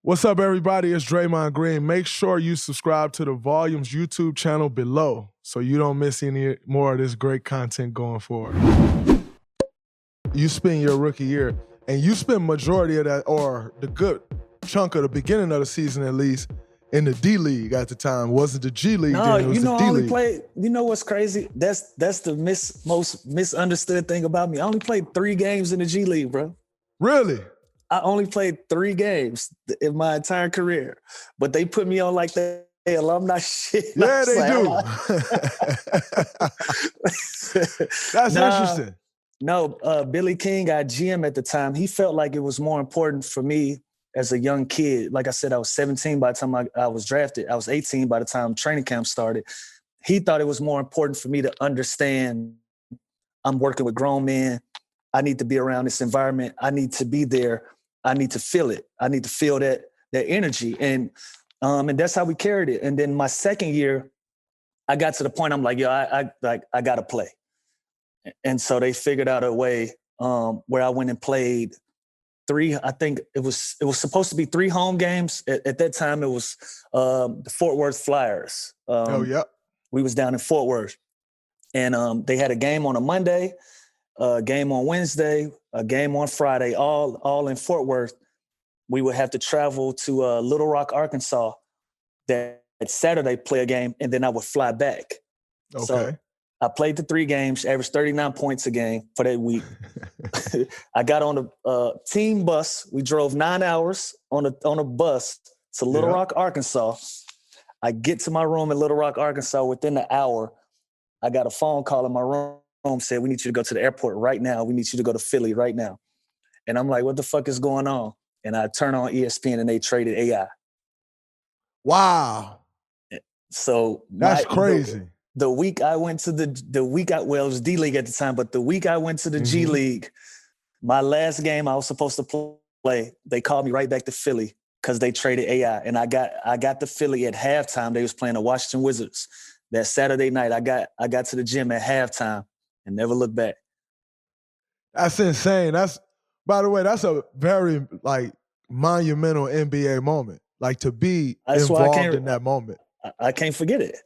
What's up, everybody? It's Draymond Green. Make sure you subscribe to the Volumes YouTube channel below so you don't miss any more of this great content going forward. You spend your rookie year, and you spend majority of that, or the good chunk of the beginning of the season at least, in the D League at the time. It wasn't the G League, no, then it was the D I only League. played, you know what's crazy? That's the most misunderstood thing about me. I only played 3 games in the G League, bro. Really? I only played 3 games in my entire career, but they put me on like that alumni shit. Yeah, they do. That's interesting. No, Billy King, our GM at the time, he felt like it was more important for me as a young kid. Like I said, I was 17 by the time I was drafted. I was 18 by the time training camp started. He thought it was more important for me to understand I'm working with grown men. I need to be around this environment. I need to be there. I need to feel it. I need to feel that energy. And that's how we carried it. And then my second year, I got to the point I'm like, yo, I got to play. And so they figured out a way where I went and played 3. I think it was supposed to be 3 home games. At that time, it was the Fort Worth Flyers. We was down in Fort Worth, and they had a game on a Monday, a game on Wednesday, a game on Friday, all in Fort Worth. We would have to travel to Little Rock, Arkansas, that Saturday, play a game, and then I would fly back. Okay. So I played the 3 games, averaged 39 points a game for that week. I got on a team bus. We drove 9 hours on a bus to Little Rock, Arkansas. I get to my room in Little Rock, Arkansas within an hour. I got a phone call in my room, said, we need you to go to the airport right now. We need you to go to Philly right now. And I'm like, what the fuck is going on? And I turn on ESPN and they traded AI. Wow. So that's crazy. The week I went to it was D League at the time, but the week I went to the G League, my last game I was supposed to play, they called me right back to Philly because they traded AI. And I got to Philly at halftime. They was playing the Washington Wizards. That Saturday night, I got to the gym at halftime and never looked back. That's insane. By the way, that's a very monumental NBA moment. Like to be involved in that moment. I can't forget it.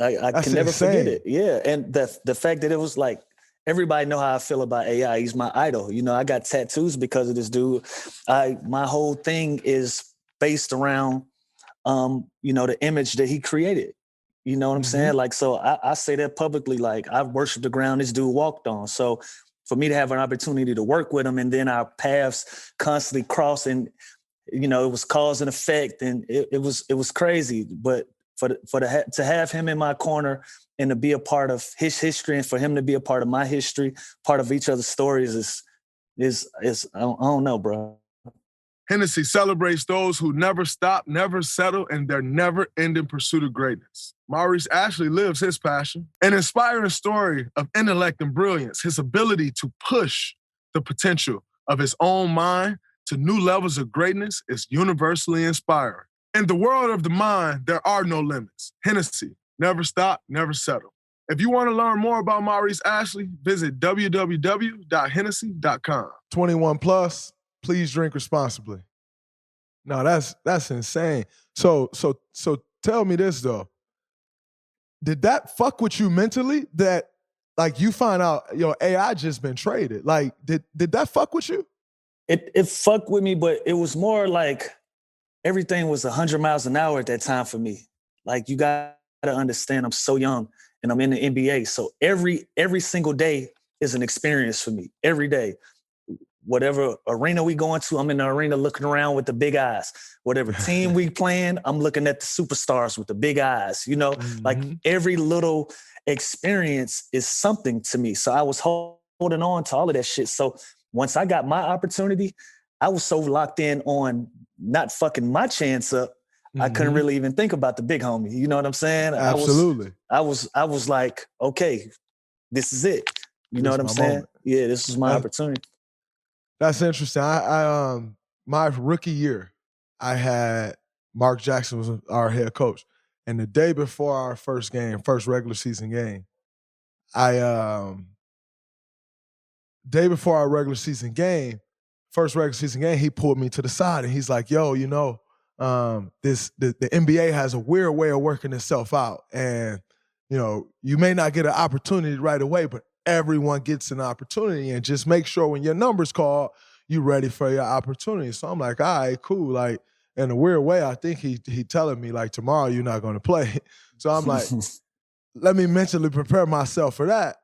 I can never forget it. Yeah. And the fact that it was like, everybody know how I feel about AI. He's my idol. You know, I got tattoos because of this dude. My whole thing is based around, the image that he created. You know what I'm saying? Like, so I say that publicly, like I've worshiped the ground this dude walked on. So for me to have an opportunity to work with him and then our paths constantly crossing, it was cause and effect, and it was crazy. But to have him in my corner and to be a part of his history and for him to be a part of my history, part of each other's stories is I don't know, bro. Hennessy celebrates those who never stop, never settle, and their never-ending pursuit of greatness. Maurice Ashley lives his passion. An inspiring story of intellect and brilliance, his ability to push the potential of his own mind to new levels of greatness is universally inspiring. In the world of the mind, there are no limits. Hennessy, never stop, never settle. If you want to learn more about Maurice Ashley, visit www.hennessy.com. 21 plus. Please drink responsibly. No, that's insane. So tell me this though. Did that fuck with you mentally? That you find out AI just been traded? Like did that fuck with you? It fucked with me, but it was more like everything was 100 miles an hour at that time for me. Like you gotta understand, I'm so young and I'm in the NBA. So every single day is an experience for me. Every day. Whatever arena we going to, I'm in the arena looking around with the big eyes. Whatever team we playing, I'm looking at the superstars with the big eyes. Like every little experience is something to me. So I was holding on to all of that shit. So once I got my opportunity, I was so locked in on not fucking my chance up. I couldn't really even think about the big homie. You know what I'm saying? Absolutely. I was like, okay, this is it. You know what I'm saying? Moment. Yeah, this is my opportunity. That's interesting. I my rookie year, I had Mark Jackson was our head coach, and the day before our first regular season game, first regular season game, he pulled me to the side and he's like, "Yo, the NBA has a weird way of working itself out. And, you may not get an opportunity right away, but everyone gets an opportunity. And just make sure when your number's called, you're ready for your opportunity. So I'm like, all right, cool. Like, in a weird way, I think he telling me, like, tomorrow you're not going to play. So I'm like, let me mentally prepare myself for that.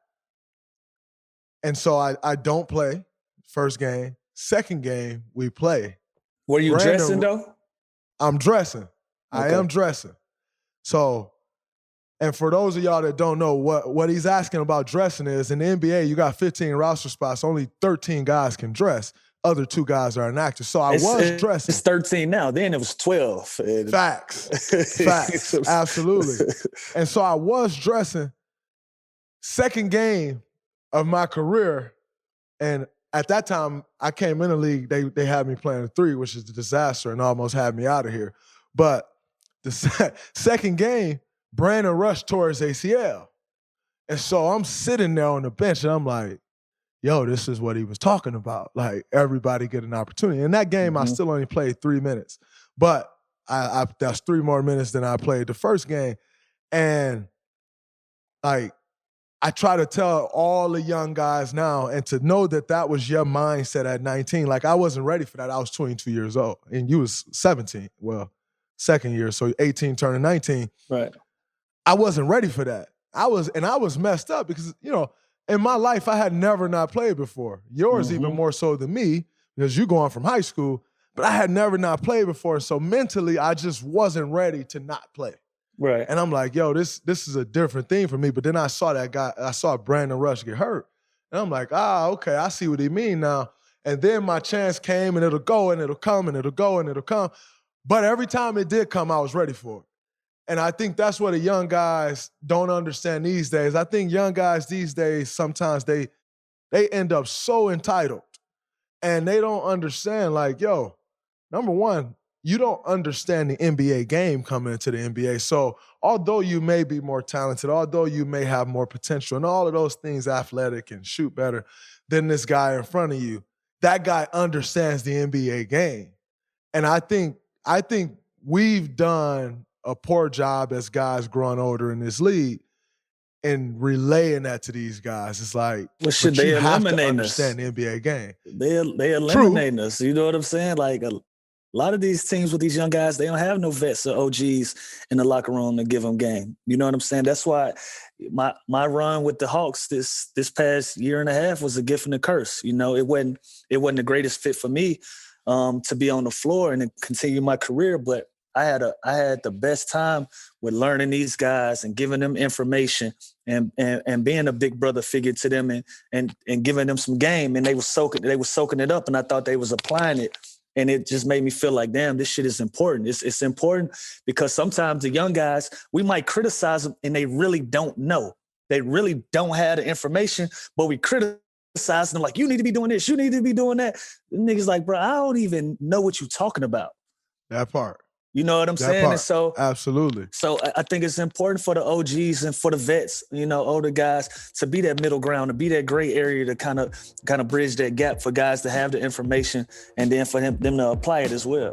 And so I don't play first game. Second game, we play. Were you dressing, though? I'm dressing. Okay. I am dressing. So, and for those of y'all that don't know, what he's asking about dressing is, in the NBA, you got 15 roster spots. Only 13 guys can dress. Other 2 guys are inactive. So I was dressing. It's 13 now. Then it was 12. Facts. Absolutely. And so I was dressing. Second game of my career, and at that time, I came in the league, they had me playing 3, which is a disaster, and almost had me out of here. But the second game, Brandon Rush tore his ACL. And so I'm sitting there on the bench, and I'm like, yo, this is what he was talking about. Like, everybody get an opportunity. In that game, I still only played 3 minutes. But that's 3 more minutes than I played the first game. And, like, I try to tell all the young guys now, and to know that was your mindset at 19. Like, I wasn't ready for that. I was 22 years old, and you was 17. Well, second year, so 18 turning 19. Right. I wasn't ready for that. I was messed up because, in my life, I had never not played before. Yours even more so than me, because you're going from high school, but I had never not played before. So mentally, I just wasn't ready to not play. Right. And I'm like, yo, this is a different thing for me. But then I saw Brandon Rush get hurt. And I'm like, okay, I see what he mean now. And then my chance came, and it'll go, and it'll come, and it'll go, and it'll come. But every time it did come, I was ready for it. And I think that's what the young guys don't understand these days. I think young guys these days, sometimes they end up so entitled. And they don't understand, like, yo, number one, you don't understand the NBA game coming into the NBA. So although you may be more talented, although you may have more potential and all of those things, athletic and shoot better than this guy in front of you, that guy understands the NBA game. And I think we've done a poor job as guys growing older in this league in relaying that to these guys. It's like, well, should they eliminate us? Understand the NBA game. They eliminate us. You know what I'm saying? Like, a lot of these teams with these young guys, they don't have no vets or OGs in the locker room to give them game. You know what I'm saying? That's why my run with the Hawks this past year and a half was a gift and a curse. It wasn't the greatest fit for me to be on the floor and to continue my career, but I had the best time with learning these guys and giving them information and being a big brother figure to them and giving them some game, and they were soaking it up, and I thought they was applying it. And it just made me feel like, damn, this shit is important. It's important because sometimes the young guys, we might criticize them and they really don't know. They really don't have the information, but we criticize them like, you need to be doing this, you need to be doing that. The niggas like, bro, I don't even know what you're talking about. That part. You know what I'm saying? Part. And so absolutely. So I think it's important for the OGs and for the vets, older guys, to be that middle ground, to be that gray area, to kind of bridge that gap for guys to have the information and then for them to apply it as well.